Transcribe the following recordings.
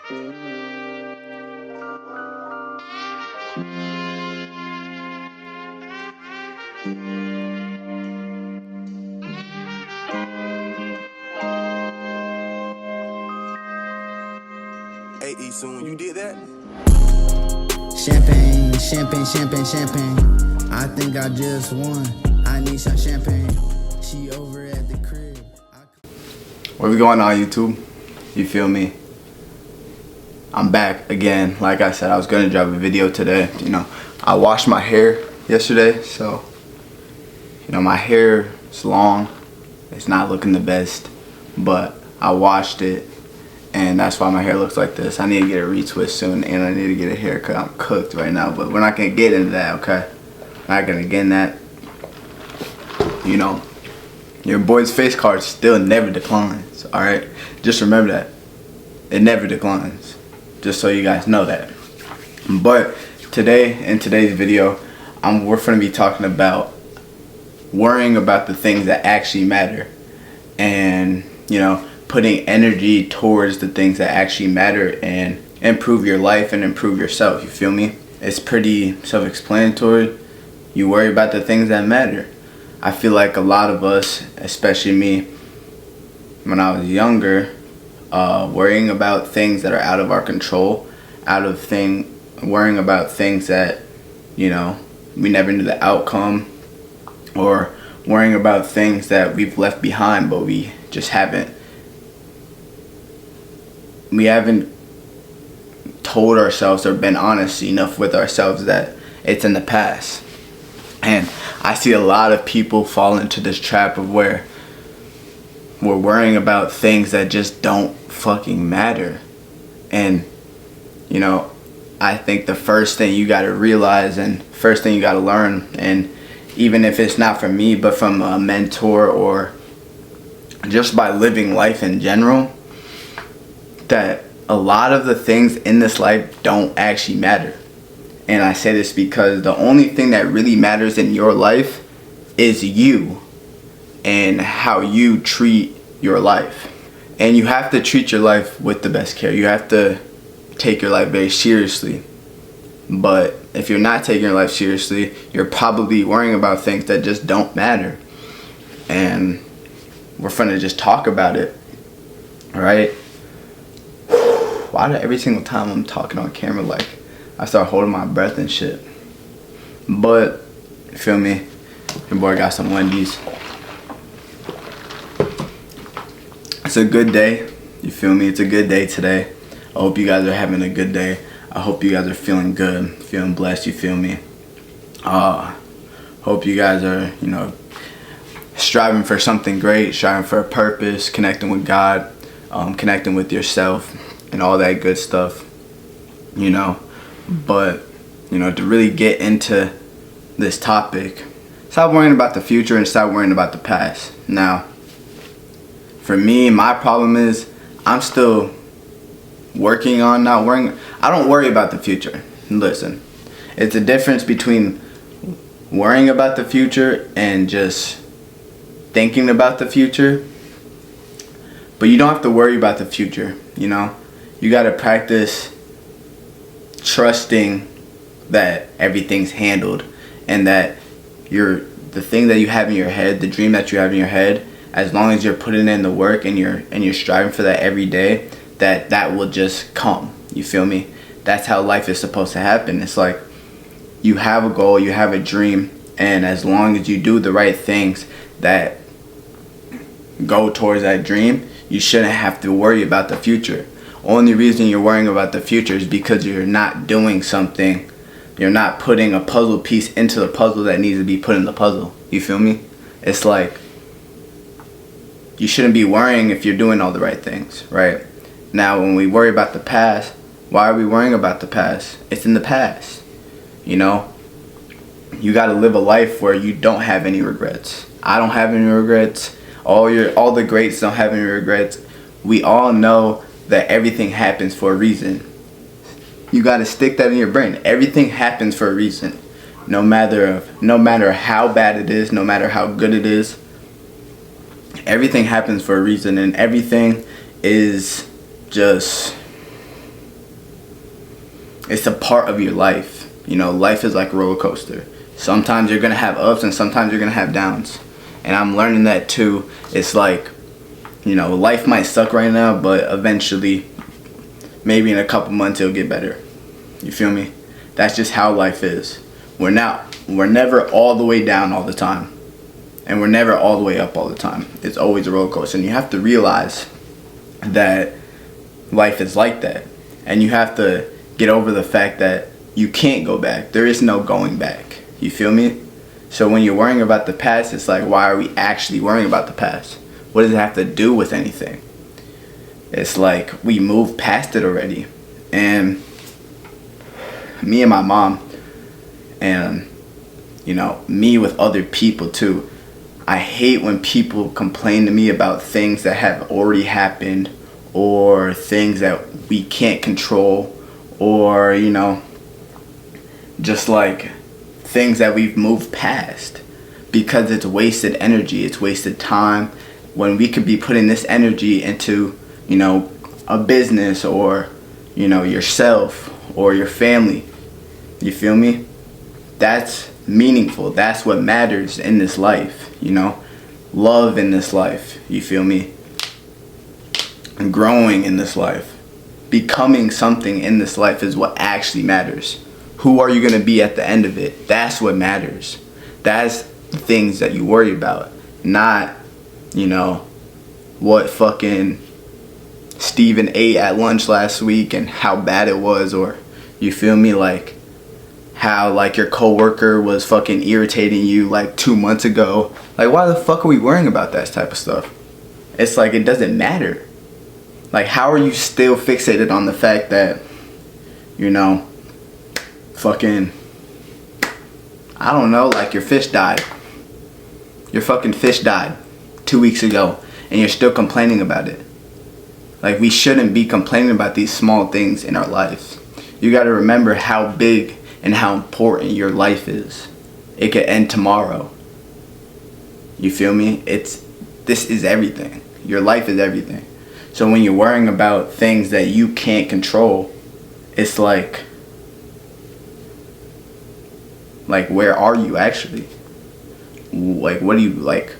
Hey, E, so when you did that? Champagne, champagne, champagne, champagne. I think I just won. I need some champagne. She over at the crib. What's going on, YouTube? You feel me? I'm back again. Like I said, I was gonna drop a video today. You know, I washed my hair yesterday, so you know my hair is long. It's not looking the best, but I washed it, and that's why my hair looks like this. I need to get a retwist soon, and I need to get a haircut. I'm cooked right now, but we're not gonna get into that, okay? We're not gonna get in that. You know, your boy's face card still never declines, alright? Just remember that. It never declines. Just so you guys know that. But today, in today's video, we're gonna be talking about worrying about the things that actually matter. And, you know, putting energy towards the things that actually matter and improve your life and improve yourself. You feel me? It's pretty self-explanatory. You worry about the things that matter. I feel like a lot of us, especially me, when I was younger, worrying about things that are out of our control, worrying about things that, you know, we never knew the outcome, or worrying about things that we've left behind, but we just haven't told ourselves or been honest enough with ourselves that it's in the past. And I see a lot of people fall into this trap of where we're worrying about things that just don't fucking matter. And, you know, I think the first thing you gotta realize and first thing you gotta learn, and even if it's not from me, but from a mentor or just by living life in general, that a lot of the things in this life don't actually matter. And I say this because the only thing that really matters in your life is you and how you treat your life. And you have to treat your life with the best care. You have to take your life very seriously. But if you're not taking your life seriously, you're probably worrying about things that just don't matter. And we're finna just talk about it, right? Why do every single time I'm talking on camera, like, I start holding my breath and shit? But, you feel me? Your boy got some Wendy's. It's a good day. You feel me? It's a good day today. I hope you guys are having a good day. I hope you guys are feeling good, feeling blessed, you feel me? Hope you guys are, you know, striving for something great, striving for a purpose, connecting with God, connecting with yourself, and all that good stuff, you know. But, you know, to really get into this topic, stop worrying about the future and stop worrying about the past. Now, for me, my problem is I'm still working on not worrying. I don't worry about the future. Listen, it's a difference between worrying about the future and just thinking about the future. But you don't have to worry about the future, you know. You got to practice trusting that everything's handled, and that the thing that you have in your head, the dream that you have in your head, as long as you're putting in the work and you're striving for that every day, that will just come. You feel me? That's how life is supposed to happen. It's like you have a goal, you have a dream, and as long as you do the right things that go towards that dream, you shouldn't have to worry about the future. Only reason you're worrying about the future is because you're not doing something. You're not putting a puzzle piece into the puzzle that needs to be put in the puzzle. You feel me? It's like you shouldn't be worrying if you're doing all the right things, right? Now, when we worry about the past, why are we worrying about the past? It's in the past. You know, you got to live a life where you don't have any regrets. I don't have any regrets. All the greats don't have any regrets. We all know that everything happens for a reason. You got to stick that in your brain. Everything happens for a reason. No matter how bad it is, no matter how good it is, everything happens for a reason, and everything is just It's a part of your life. You know, life is like a roller coaster. Sometimes you're gonna have ups and sometimes you're gonna have downs. And I'm learning that too. It's like, you know, life might suck right now, but eventually, maybe in a couple months, it'll get better. You feel me? That's just how life is. We're never all the way down all the time. And we're never all the way up all the time. It's always a roller coaster. And you have to realize that life is like that. And you have to get over the fact that you can't go back. There is no going back. You feel me? So when you're worrying about the past, it's like, why are we actually worrying about the past? What does it have to do with anything? It's like we moved past it already. And me and my mom, and you know, me with other people too, I hate when people complain to me about things that have already happened, or things that we can't control, or, you know, just like things that we've moved past, because it's wasted energy, it's wasted time, when we could be putting this energy into, you know, a business, or, you know, yourself or your family. You feel me? That's meaningful. That's what matters in this life, you know? Love in this life, you feel me? And growing in this life. Becoming something in this life is what actually matters. Who are you going to be at the end of it? That's what matters. That's the things that you worry about. Not, you know, what fucking Steven ate at lunch last week and how bad it was, or, you feel me, like, how like your coworker was fucking irritating you like 2 months ago. Like, why the fuck are we worrying about that type of stuff? It's like, it doesn't matter. Like, how are you still fixated on the fact that, you know, fucking, I don't know, like your fish died. Your fucking fish died 2 weeks ago and you're still complaining about it. Like, we shouldn't be complaining about these small things in our lives. You gotta remember how big and how important your life is. It could end tomorrow. You feel me? This is everything. Your life is everything. So when you're worrying about things that you can't control, it's like where are you actually? Like, what do you like?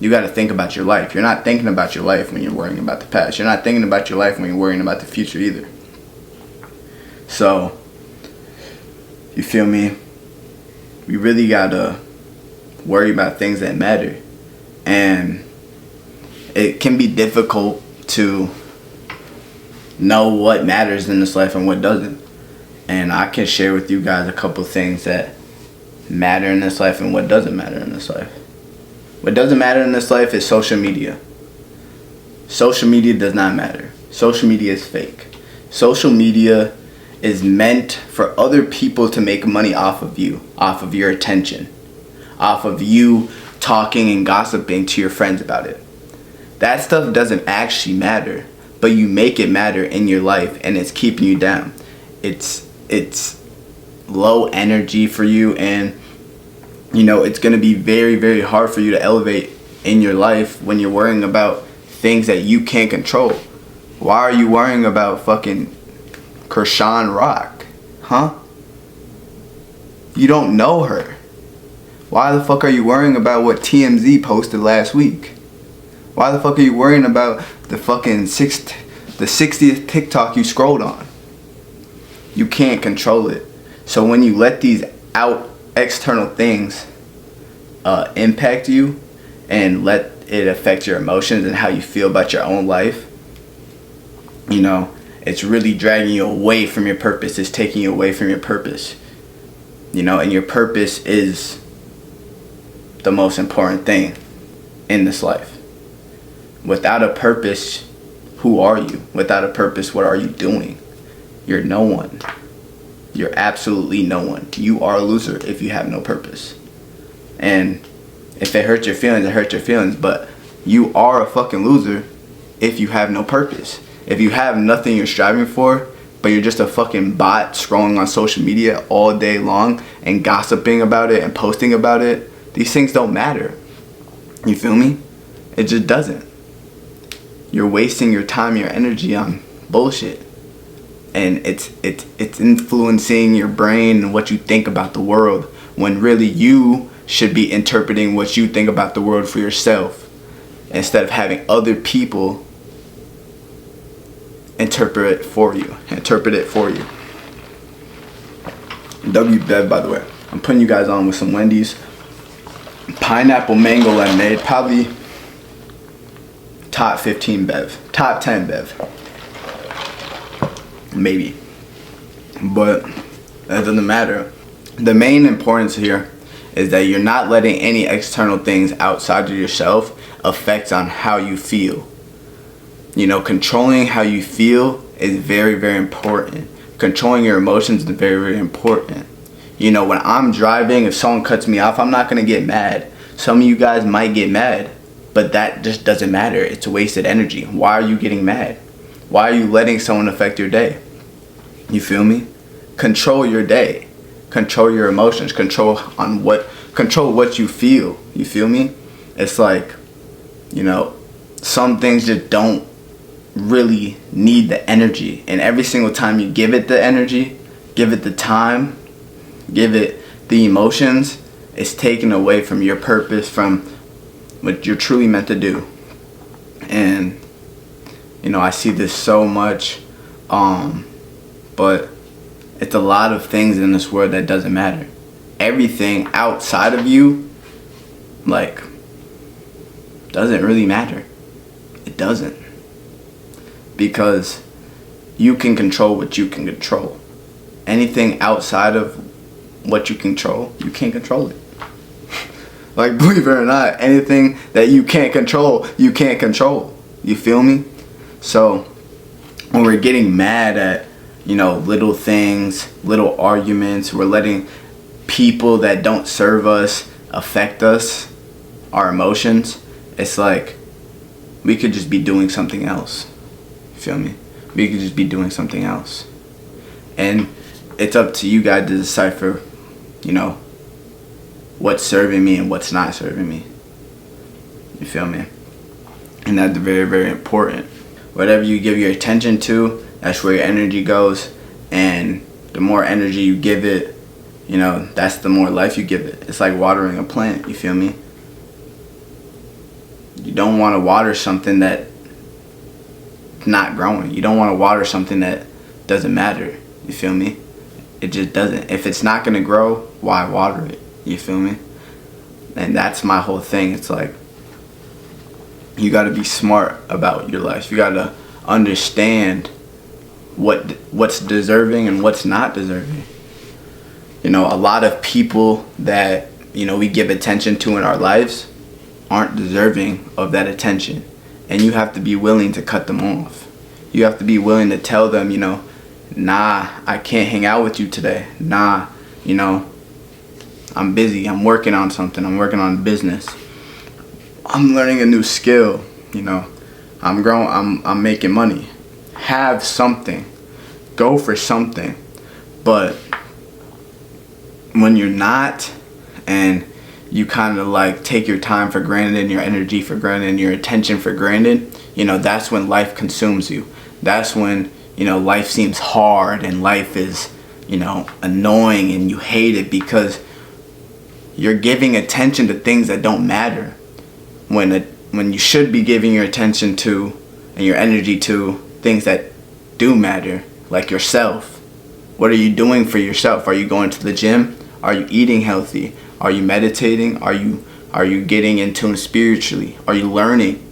You got to think about your life. You're not thinking about your life when you're worrying about the past. You're not thinking about your life when you're worrying about the future either. So, you feel me? We really gotta worry about things that matter. And it can be difficult to know what matters in this life and what doesn't. And I can share with you guys a couple things that matter in this life and what doesn't matter in this life. What doesn't matter in this life is social media. Social media does not matter. Social media is fake. Social media is meant for other people to make money off of you, off of your attention, off of you talking and gossiping to your friends about it. That stuff doesn't actually matter, but you make it matter in your life, and it's keeping you down. It's low energy for you, and you know, it's going to be very, very hard for you to elevate in your life when you're worrying about things that you can't control. Why are you worrying about fucking Kershawn Rock? Huh? You don't know her. Why the fuck are you worrying about what TMZ posted last week? Why the fuck are you worrying about the fucking 60th TikTok you scrolled on? You can't control it. So when you let these external things impact you and let it affect your emotions and how you feel about your own life, you know, it's really dragging you away from your purpose. It's taking you away from your purpose. You know, and your purpose is the most important thing in this life. Without a purpose, who are you? Without a purpose, what are you doing? You're no one. You're absolutely no one. You are a loser if you have no purpose. And if it hurts your feelings, it hurts your feelings. But you are a fucking loser if you have no purpose. If you have nothing you're striving for, but you're just a fucking bot scrolling on social media all day long and gossiping about it and posting about it, these things don't matter. You feel me? It just doesn't. You're wasting your time, your energy on bullshit. and it's influencing your brain and what you think about the world, when really you should be interpreting what you think about the world for yourself, instead of having other people interpret it for you. WBev, by the way, I'm putting you guys on with some Wendy's pineapple mango lemonade, probably top 15 bev, top 10 bev, maybe, but that doesn't matter. The main importance here is that you're not letting any external things outside of yourself affect on how you feel. You know, controlling how you feel is very, very important. Controlling your emotions is very, very important. You know, when I'm driving, if someone cuts me off, I'm not going to get mad. Some of you guys might get mad, but that just doesn't matter. It's wasted energy. Why are you getting mad? Why are you letting someone affect your day? You feel me? Control your day. Control your emotions. Control what you feel. You feel me? It's like, you know, some things just don't really need the energy, and every single time you give it the energy, give it the time, give it the emotions, it's taken away from your purpose, from what you're truly meant to do. And you know, I see this so much, but it's a lot of things in this world that doesn't matter. Everything outside of you, like, doesn't really matter. It doesn't. Because you can control what you can control. Anything outside of what you control, you can't control it. Like, believe it or not, anything that you can't control, you can't control. You feel me? So when we're getting mad at, you know, little things, little arguments, we're letting people that don't serve us affect us, our emotions. It's like we could just be doing something else. You feel me? We could just be doing something else. And it's up to you guys to decipher, you know, what's serving me and what's not serving me. You feel me? And that's very, very important. Whatever you give your attention to, that's where your energy goes. And the more energy you give it, you know, that's the more life you give it. It's like watering a plant. You feel me? You don't want to water something that's not growing. You don't want to water something that doesn't matter. You feel me? It just doesn't. If it's not going to grow, why water it? You feel me? And that's my whole thing. It's like, you got to be smart about your life. You got to understand what's deserving and what's not deserving. You know, a lot of people that, you know, we give attention to in our lives aren't deserving of that attention. And you have to be willing to cut them off. You have to be willing to tell them, you know, nah, I can't hang out with you today. Nah, you know, I'm busy. I'm working on something. I'm working on business. I'm learning a new skill. You know, I'm growing. I'm making money. Have something. Go for something. But when you're not, and you kind of like take your time for granted and your energy for granted and your attention for granted, you know, that's when life consumes you. That's when, you know, life seems hard and life is, you know, annoying and you hate it because you're giving attention to things that don't matter, when you should be giving your attention to and your energy to things that do matter, like yourself. What are you doing for yourself? Are you going to the gym? Are you eating healthy? Are you meditating? Are you getting in tune spiritually? Are you learning?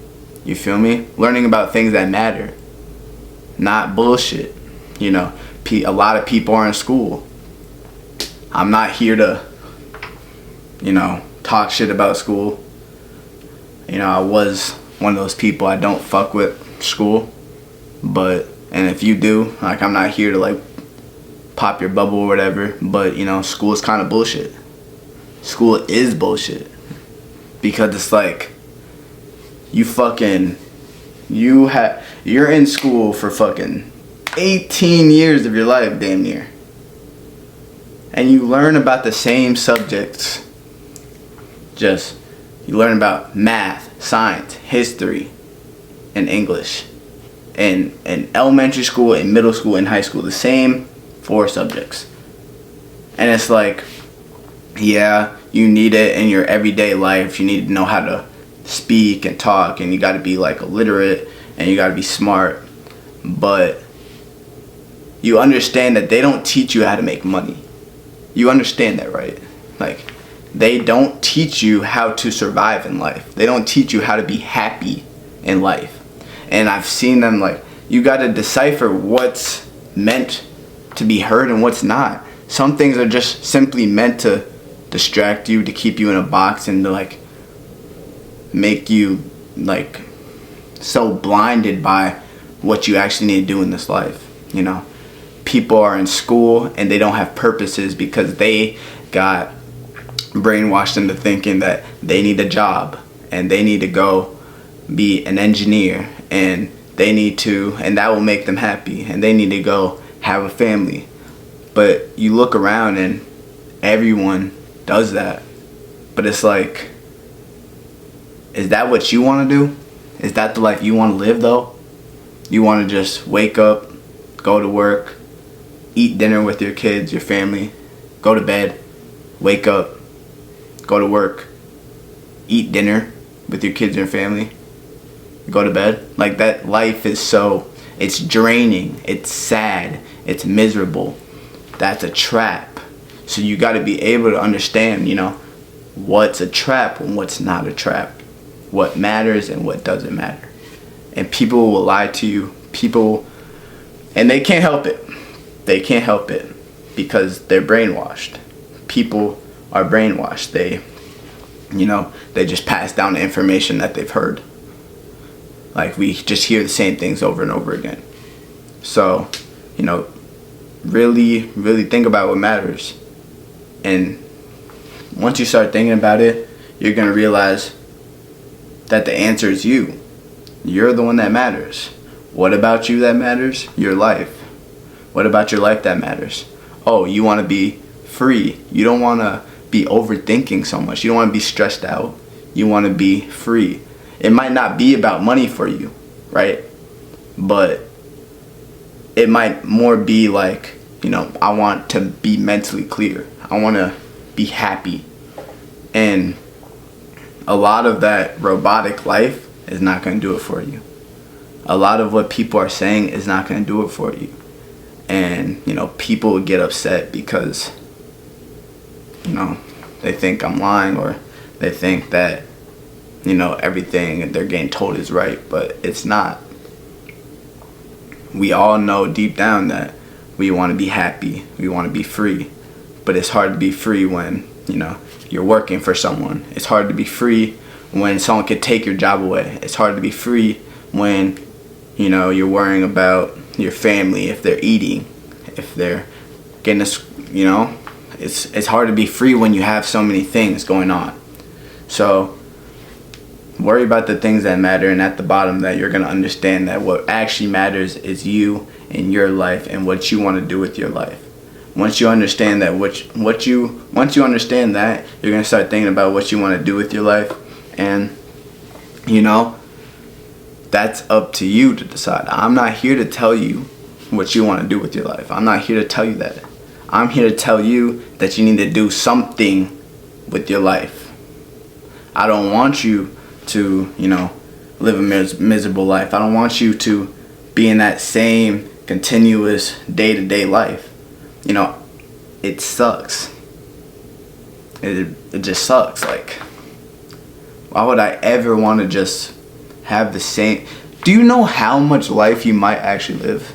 You feel me? Learning about things that matter, not bullshit. You know, a lot of people are in school. I'm not here to, you know, talk shit about school. You know, I was one of those people. I don't fuck with school, and if you do, like, I'm not here to like pop your bubble or whatever, but you know, school is kind of bullshit. School is bullshit because it's like you're in school for fucking 18 years of your life, damn near, and you learn about the same subjects. Just you learn about math, science, history, and English. in elementary school, in middle school, in high school, the same 4 subjects. And it's like, yeah, you need it in your everyday life. You need to know how to speak and talk, and you got to be like illiterate, and you got to be smart. But you understand that they don't teach you how to make money. You understand that, right? Like, they don't teach you how to survive in life. They don't teach you how to be happy in life. And I've seen them, like, you got to decipher what's meant to be heard and what's not. Some things are just simply meant to distract you, to keep you in a box, and to like make you like so blinded by what you actually need to do in this life. You know, people are in school and they don't have purposes because they got brainwashed into thinking that they need a job and they need to go be an engineer, and they need to, and that will make them happy, and they need to go have a family. But you look around and everyone does that. But it's like, is that what you want to do? Is that the life you want to live though? You want to just wake up, go to work, eat dinner with your kids, your family, go to bed, wake up, go to work, eat dinner with your kids and your family, go to bed? Like, that life is so, it's draining, it's sad, it's miserable. That's a trap. So you got to be able to understand, you know, what's a trap and what's not a trap, what matters and what doesn't matter. And people will lie to you, and they can't help it. They can't help it because they're brainwashed. People are brainwashed. They just pass down the information that they've heard. Like, we just hear the same things over and over again. So, really, really think about what matters. And once you start thinking about it, you're going to realize that the answer is you. You're the one that matters. What about you that matters? Your life. What about your life that matters? Oh, you want to be free. You don't want to be overthinking so much. You don't want to be stressed out. You want to be free. It might not be about money for you, right? But it might more be like, I want to be mentally clear. I want to be happy. And a lot of that robotic life is not going to do it for you. A lot of what people are saying is not going to do it for you. And, people get upset because, they think I'm lying, or they think that, everything they're getting told is right, but it's not. We all know deep down that we want to be happy, we want to be free, but it's hard to be free when, you're working for someone. It's hard to be free when someone could take your job away. It's hard to be free when, you're worrying about your family, if they're eating, if they're getting this, it's hard to be free when you have so many things going on. So worry about the things that matter, and at the bottom that you're going to understand that what actually matters is you and your life and what you want to do with your life. Once you understand that, once you understand that, you're going to start thinking about what you want to do with your life, and that's up to you to decide. I'm not here to tell you what you want to do with your life. I'm not here to tell you that. I'm here to tell you that you need to do something with your life. I don't want you to, live a miserable life. I don't want you to be in that same continuous day-to-day life. It sucks. It just sucks. Like, why would I ever want to just have the same? Do you know how much life you might actually live?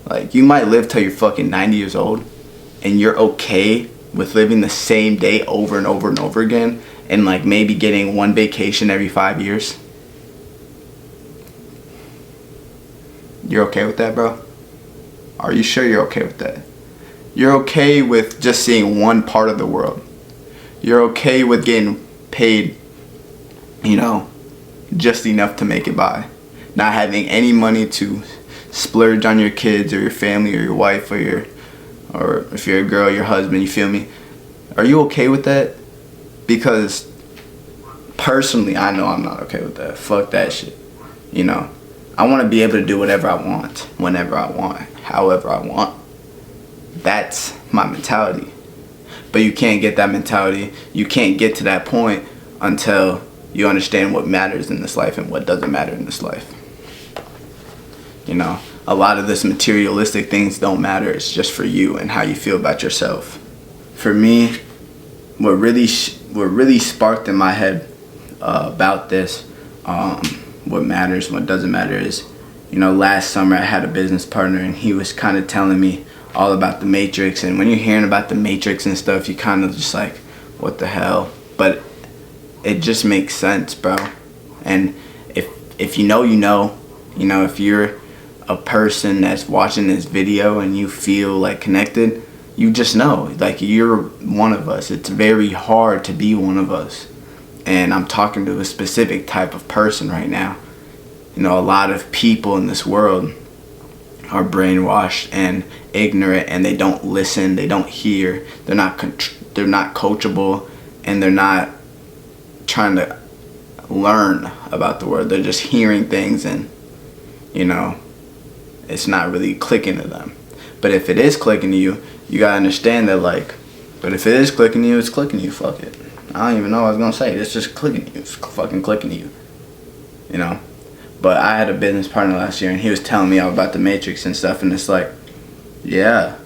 Like, you might live till you're fucking 90 years old, and you're okay with living the same day over and over and over again, and like maybe getting one vacation every 5 years. You're okay with that, bro? Are you sure you're okay with that? You're okay with just seeing one part of the world. You're okay with getting paid, just enough to make it by. Not having any money to splurge on your kids or your family or your wife or if you're a girl, your husband, you feel me? Are you okay with that? Because personally, I know I'm not okay with that. Fuck that shit. I want to be able to do whatever I want, whenever I want, however I want. That's my mentality. But you can't get that mentality. You can't get to that point until you understand what matters in this life and what doesn't matter in this life. You know, a lot of this materialistic things don't matter. It's just for you and how you feel about yourself. For me, what really sparked in my head about this, what matters, what doesn't matter is, you know, last summer I had a business partner and he was kind of telling me all about the Matrix. And when you're hearing about the Matrix and stuff, you kind of just like, what the hell? But it just makes sense, bro. And if you know, you know, if you're a person that's watching this video and you feel like connected, you just know, like, you're one of us. It's very hard to be one of us. And I'm talking to a specific type of person right now. You know, a lot of people in this world are brainwashed and ignorant, and they don't listen, they don't hear, they're not coachable, and they're not trying to learn about the world. They're just hearing things, and, you know, it's not really clicking to them. But if it is clicking to you, you gotta understand that, like, but if it is clicking to you, it's clicking to you. Fuck it. I don't even know what I was gonna say. It's just clicking to you. It's fucking clicking to you. You know? But I had a business partner last year and he was telling me all about the Matrix and stuff, and it's like, yeah,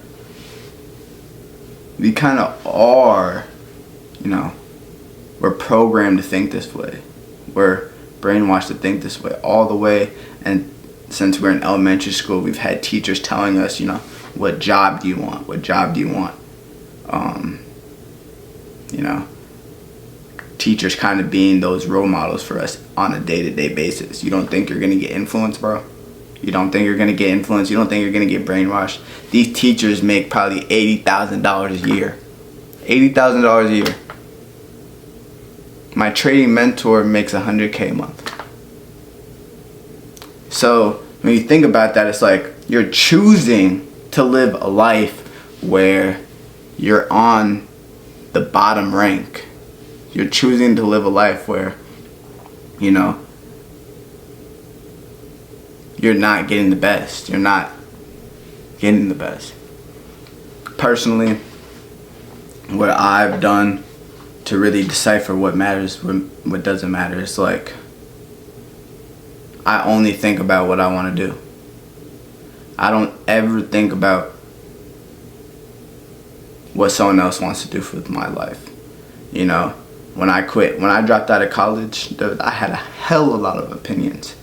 we kind of are, you know, we're programmed to think this way. We're brainwashed to think this way all the way. And since we're in elementary school, we've had teachers telling us, you know, what job do you want? What job do you want? You know, teachers kind of being those role models for us on a day-to-day basis. You don't think you're going to get influenced, bro? You don't think you're going to get influenced? You don't think you're going to get brainwashed? These teachers make probably $80,000 a year. $80,000 a year. My trading mentor makes $100K a month. So when you think about that, it's like you're choosing to live a life where you're on the bottom rank. You're choosing to live a life where, you know, you're not getting the best. You're not getting the best. Personally, what I've done to really decipher what matters, what doesn't matter, it's like I only think about what I want to do. I don't ever think about what someone else wants to do with my life. You know, when I dropped out of college, I had a hell of a lot of opinions.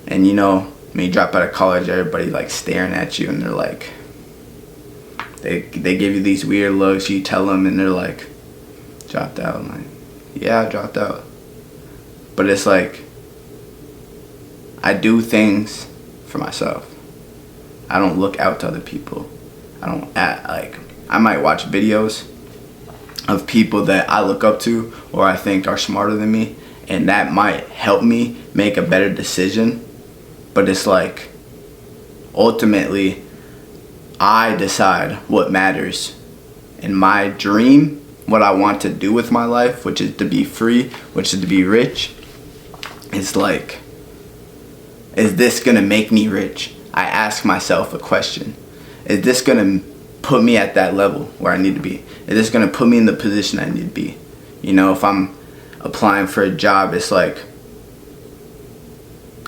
And you know, when you drop out of college, everybody like staring at you and they're like, they give you these weird looks. You tell them and they're like, dropped out. I'm like, yeah, I dropped out. But it's like, I do things for myself. I don't look out to other people. I might watch videos of people that I look up to or I think are smarter than me, and that might help me make a better decision. But it's like, ultimately, I decide what matters. In my dream, what I want to do with my life, which is to be free, which is to be rich, it's like, is this gonna make me rich? I ask myself a question. Is this gonna put me at that level where I need to be? Is this gonna put me in the position I need to be? You know, if I'm applying for a job, it's like,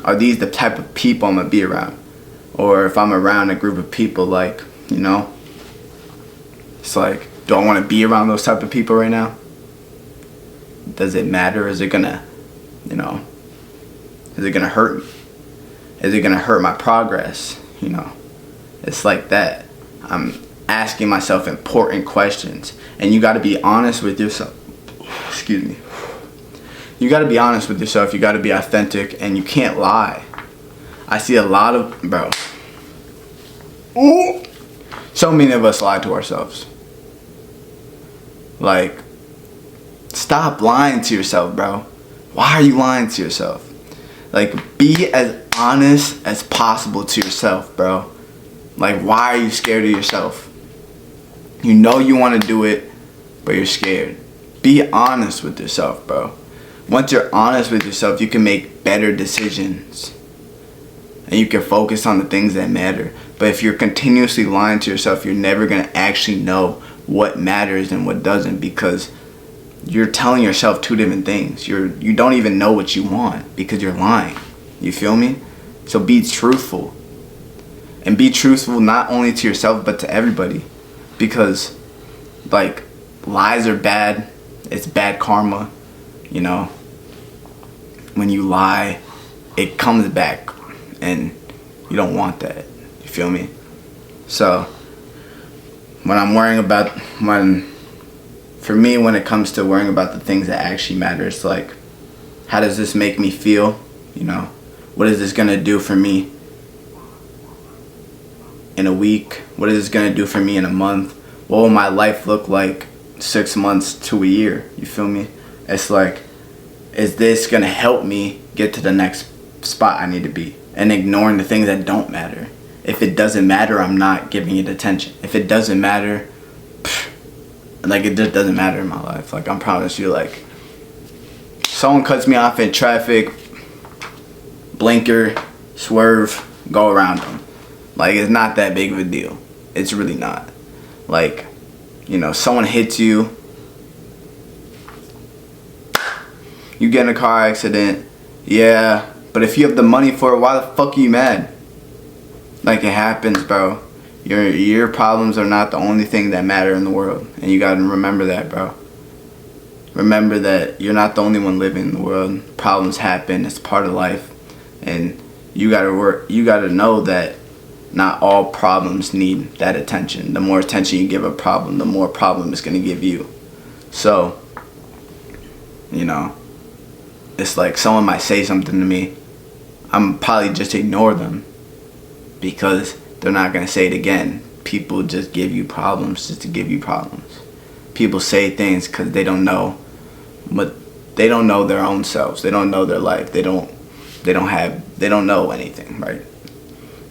are these the type of people I'm gonna be around? Or if I'm around a group of people, like, you know, it's like, do I wanna be around those type of people right now? Does it matter? Is it gonna, you know, is it gonna hurt me? Is it gonna hurt my progress? You know, it's like that. I'm asking myself important questions, and you gotta be honest with yourself. Excuse me. You gotta be honest with yourself. You gotta be authentic, and you can't lie. I see a lot of, bro. Ooh. So many of us lie to ourselves. Like, stop lying to yourself, bro. Why are you lying to yourself? Like, be as honest as possible to yourself, bro. Like, why are you scared of yourself? You know you want to do it, but you're scared. Be honest with yourself, bro. Once you're honest with yourself, you can make better decisions. and you can focus on the things that matter. But if you're continuously lying to yourself, you're never going to actually know what matters and what doesn't, because you're telling yourself two different things. You don't even know what you want because you're lying. You feel me? So be truthful. And be truthful not only to yourself but to everybody. Because like, lies are bad. It's bad karma. You know, when you lie, it comes back, and you don't want that. You feel me? So when I'm worrying about, for me, when it comes to worrying about the things that actually matter, it's like, how does this make me feel? You know, what is this gonna do for me in a week? What is this gonna do for me in a month? What will my life look like 6 months to a year? You feel me? It's like, is this gonna help me get to the next spot I need to be? And ignoring the things that don't matter. If it doesn't matter, I'm not giving it attention. If it doesn't matter, like, it just doesn't matter in my life. Like, I promise you, like, someone cuts me off in traffic, blinker, swerve, go around them. Like, it's not that big of a deal. It's really not. Like, you know, someone hits you, you get in a car accident, yeah, but if you have the money for it, why the fuck are you mad? Like, it happens, bro. Your problems are not the only thing that matter in the world, and you gotta remember that, bro. Remember that you're not the only one living in the world. Problems happen, it's part of life, and you gotta know that not all problems need that attention. The more attention you give a problem, the more problem it's gonna give you. So, you know, it's like someone might say something to me, I'm probably just ignore them because they're not gonna say it again. People just give you problems just to give you problems. People say things because they don't know, but they don't know their own selves. They don't know their life. They don't know anything, right?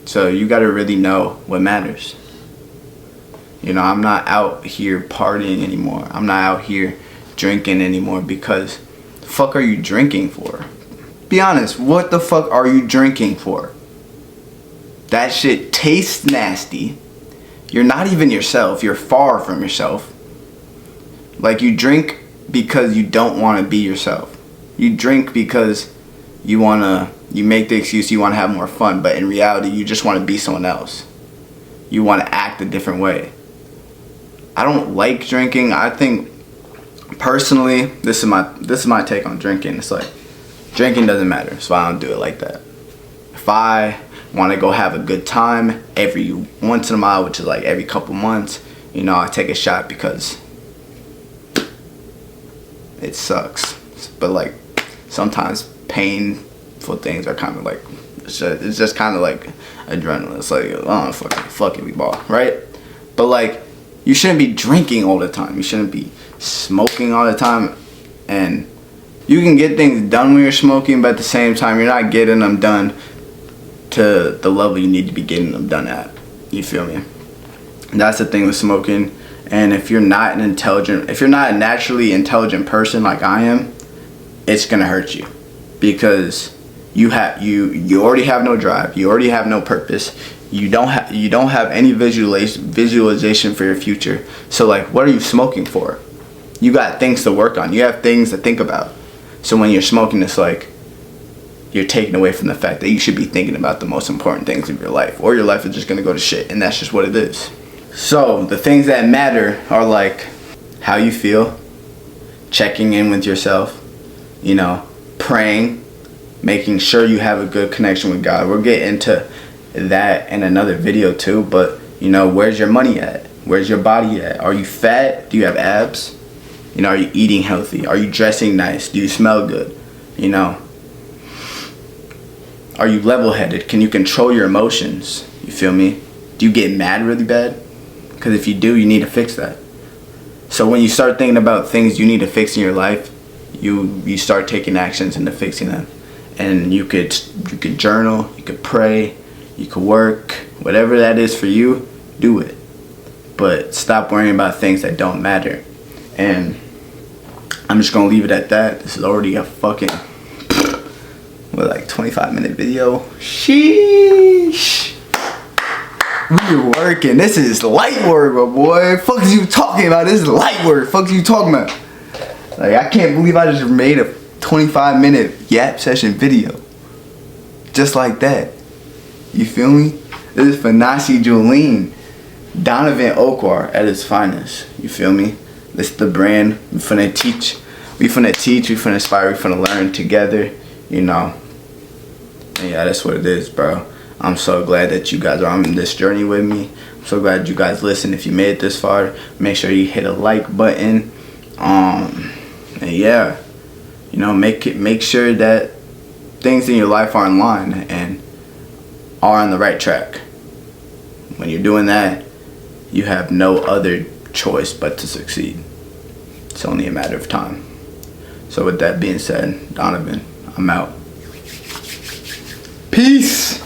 So you gotta really know what matters. You know, I'm not out here partying anymore. I'm not out here drinking anymore because the fuck are you drinking for? Be honest, what the fuck are you drinking for? That shit tastes nasty. You're not even yourself. You're far from yourself. Like, you drink because you don't want to be yourself. You drink because you make the excuse you want to have more fun, but in reality you just want to be someone else. You want to act a different way. I don't like drinking. I think personally, this is my take on drinking. It's like, drinking doesn't matter, so I don't do it like that. If I want to go have a good time every once in a while, which is like every couple months, you know, I take a shot because it sucks. But like, sometimes painful things are kind of like, it's just kind of like adrenaline. It's like, oh, fuck it, we ball, right? But like, you shouldn't be drinking all the time. You shouldn't be smoking all the time. And you can get things done when you're smoking, but at the same time, you're not getting them done to the level you need to be getting them done at. You feel me? And that's the thing with smoking. And if you're not a naturally intelligent person like I am, it's gonna hurt you, because you already have no drive. You already have no purpose. You don't have any visualization for your future. So like, what are you smoking for? You got things to work on. You have things to think about. So when you're smoking, it's like you're taken away from the fact that you should be thinking about the most important things of your life, or your life is just gonna go to shit, and that's just what it is. So the things that matter are like how you feel, checking in with yourself, you know, praying, making sure you have a good connection with God. We'll get into that in another video too, but you know, where's your money at? Where's your body at? Are you fat? Do you have abs? You know, are you eating healthy? Are you dressing nice? Do you smell good? You know, are you level-headed? Can you control your emotions? You feel me? Do you get mad really bad? Because if you do, you need to fix that. So when you start thinking about things you need to fix in your life, you start taking actions into fixing them. And you could journal, you could pray, you could work, whatever that is for you, do it. But stop worrying about things that don't matter. And I'm just gonna leave it at that. This is already a fucking, 25-minute video. Sheesh. We working. This is light work, my boy. Fuck is you talking about? This is light work. Fuck is you talking about? Like, I can't believe I just made a 25-minute yap session video. Just like that. You feel me? This is Fanasi Julene. Donovan Okwar at his finest. You feel me? This is the brand. We finna teach. We finna inspire, we finna learn together. You know. And yeah, that's what it is, bro. I'm so glad that you guys are on this journey with me. I'm so glad you guys listen. If you made it this far, make sure you hit a like button. And yeah, you know, make sure that things in your life are in line and are on the right track. When you're doing that, you have no other choice but to succeed. It's only a matter of time. So with that being said, Donovan, I'm out. Peace.